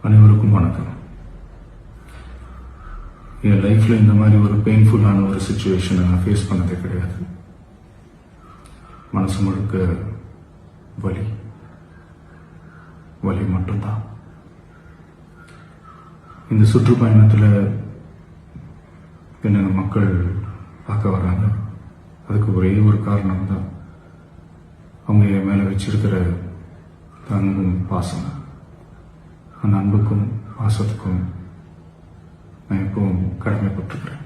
அனைவருக்கும் வணக்கம். என் லைஃப்ல இந்த மாதிரி ஒரு பெயின்ஃபுல்லான ஒரு சுச்சுவேஷனை நான் ஃபேஸ் பண்ணதே கிடையாது. மனசு முழுக்க வலி வலி மட்டும்தான். இந்த சுற்றுப்பயணத்தில் என்னென்ன மக்கள் பார்க்க வராங்க, அதுக்கு ஒரே ஒரு காரணம் தான் அவங்க என் மேலே வச்சிருக்கிற அன்பும் பாசம். அந்த அன்புக்கும் பாசத்துக்கும் நான் எப்பவும் கடமைப்பட்டிருக்கிறேன்.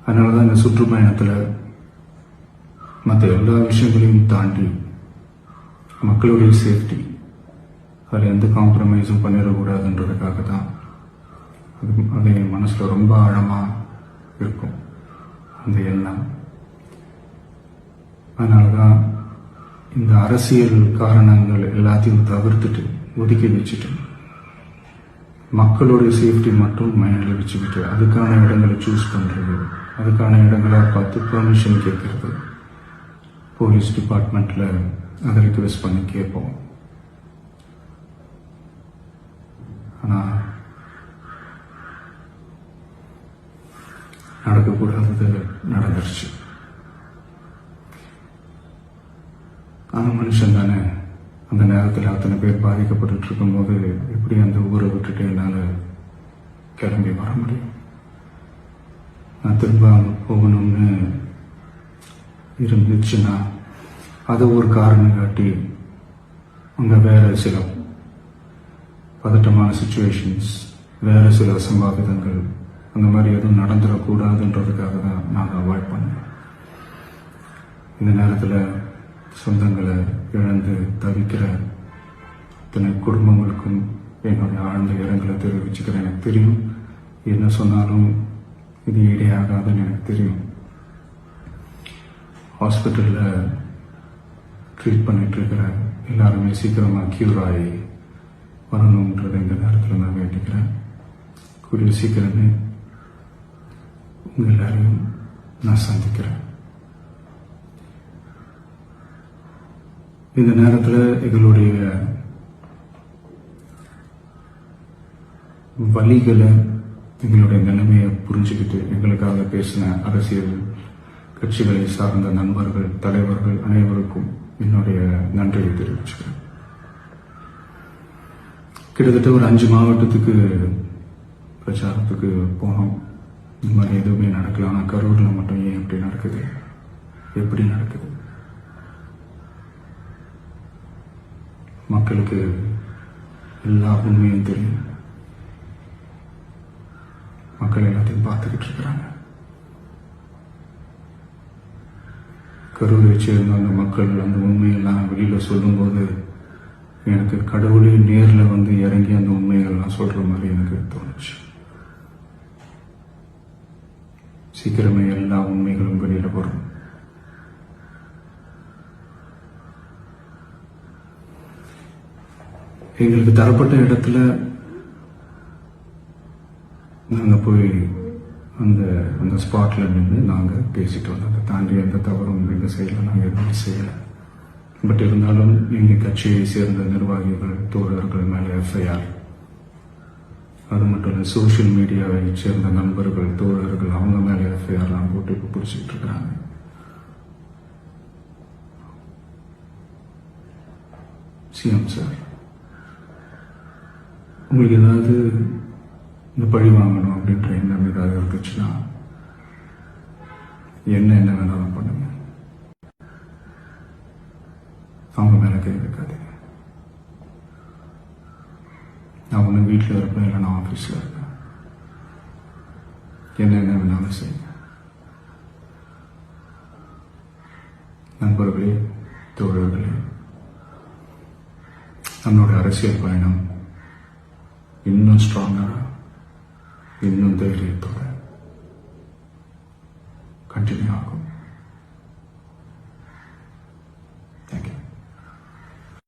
அதனால தான் இந்த சுற்றுப்பயணத்தில் மற்ற எல்லா விஷயங்களையும் தாண்டி மக்களுடைய சேஃப்டி, அதில் எந்த காம்ப்ரமைஸும் பண்ணிடக்கூடாதுன்றதுக்காக தான் அது என் மனசில் ரொம்ப ஆழமாக இருக்கும் அந்த எண்ணம். அதனால தான் இந்த அரசியல் காரணங்கள் எல்லாத்தையும் தவிர்த்துட்டு ஒதுக்கி வச்சுட்டு மக்களுடைய சேஃப்டி மட்டும் மைண்டில் வச்சுக்கிட்டு அதுக்கான இடங்களை சூஸ் பண்ணுறது, அதுக்கான இடங்களை பார்த்து பெர்மிஷன் கேட்கறது, போலீஸ் டிபார்ட்மெண்ட்டில் அதை ரிக்வெஸ்ட் பண்ணி கேட்போம். ஆனால் நடக்கக்கூடாதது நடந்துருச்சு. ஆனால் மனுஷன் தானே, அந்த நேரத்தில் அத்தனை பேர் பாதிக்கப்பட்டு இருக்கும்போது எப்படி அந்த ஊரை விட்டுட்டு என்னால் கிளம்பி வர முடியும்? நான் திரும்ப அங்கே போகணும்னு இருந்துச்சுன்னா அதை ஒரு காரணம் காட்டி அங்கே வேற சில பதட்டமான சுச்சுவேஷன்ஸ், வேற சில சம்பாவிதங்கள் அந்த மாதிரி எதுவும் நடந்துடக்கூடாதுன்றதுக்காக தான் நான் அவாய்ட் பண்ணேன். இந்த நேரத்தில் சொந்தங்களை இழந்து தவிக்கிற அத்தனை குடும்பங்களுக்கும் என்னுடைய ஆழ்ந்த இரங்கலை தெரிவிச்சுக்கிறேன். எனக்கு தெரியும், என்ன சொன்னாலும் இது ஈடையாகாதுன்னு எனக்கு தெரியும். ஹாஸ்பிட்டலில் ட்ரீட் பண்ணிட்டு இருக்கிற எல்லாருமே சீக்கிரமாக க்யூர் ஆகி வரணுன்றதை இந்த நேரத்தில் நான் வேண்டிக்கிறேன். கூடிய சீக்கிரமே உங்கள் எல்லாரையும் நான் சந்திக்கிறேன். இந்த நேரத்தில் எங்களுடைய வழிகளை, எங்களுடைய நிலைமையை புரிஞ்சுக்கிட்டு எங்களுக்காக பேசின அரசியல் கட்சிகளை சார்ந்த நண்பர்கள், தலைவர்கள் அனைவருக்கும் என்னுடைய நன்றியை தெரிவிச்சுக்கிறேன். கிட்டத்தட்ட ஒரு 5 மாவட்டத்துக்கு பிரச்சாரத்துக்கு போனோம். இந்த மாதிரி எதுவுமே நடக்கல. ஆனால் கரூரில் மட்டும் ஏன் எப்படி நடக்குது, எப்படி நடக்குது? மக்களுக்கு எல்லா உண்மையும் தெரியும். மக்கள் எல்லாத்தையும் பார்த்துக்கிட்டு இருக்கிறாங்க. கரூரை சேர்ந்த அந்த மக்கள் அந்த உண்மையெல்லாம் வெளியில் சொல்லும்போது எனக்கு கடவுளே நேரில் வந்து இறங்கி அந்த உண்மைகள்லாம் சொல்ற மாதிரி எனக்கு தோணுச்சு. சீக்கிரமே எல்லா உண்மைகளும் வெளியில் வரும். எங்களுக்கு தரப்பட்ட இடத்துல நாங்கள் போய் அந்த ஸ்பாட்ல நின்று நாங்கள் பேசிட்டு வந்தோம். அதை தாண்டி எந்த தவறும் எங்கள் சைடில் நாங்கள் எதுவும் செய்யலை. பட் இருந்தாலும் எங்கள் கட்சியை சேர்ந்த நிர்வாகிகள், தோழர்கள் மேலே எஃப்ஐஆர், அது மட்டும் இல்லை சோஷியல் மீடியாவை சேர்ந்த நண்பர்கள், தோழர்கள் அவங்க மேலே எஃப்ஐஆர்லாம் போட்டு இப்போ பிடிச்சிட்டு இருக்கிறாங்க. சிஎம் சார், உங்களுக்கு ஏதாவது இந்த பழி வாங்கணும் அப்படின்ற எண்ணம் ஏதாவது இருந்துச்சுன்னா என்ன வேணாலும் பண்ணுங்க. அவங்க மேல கை வைக்காதீங்க. நான் ஒன்று வீட்டில் இருப்பேன், இல்லை நான் ஆஃபீஸில் இருப்பேன். என்ன வேணாலும் செய்யுங்க. நண்பர்களே, தோழர்களே, நம்மளோட அரசியல் பயணம் இன்னும் ஸ்ட்ராங்கரா, இன்னும் தைரியத்தோட கண்டினியூ ஆகும்.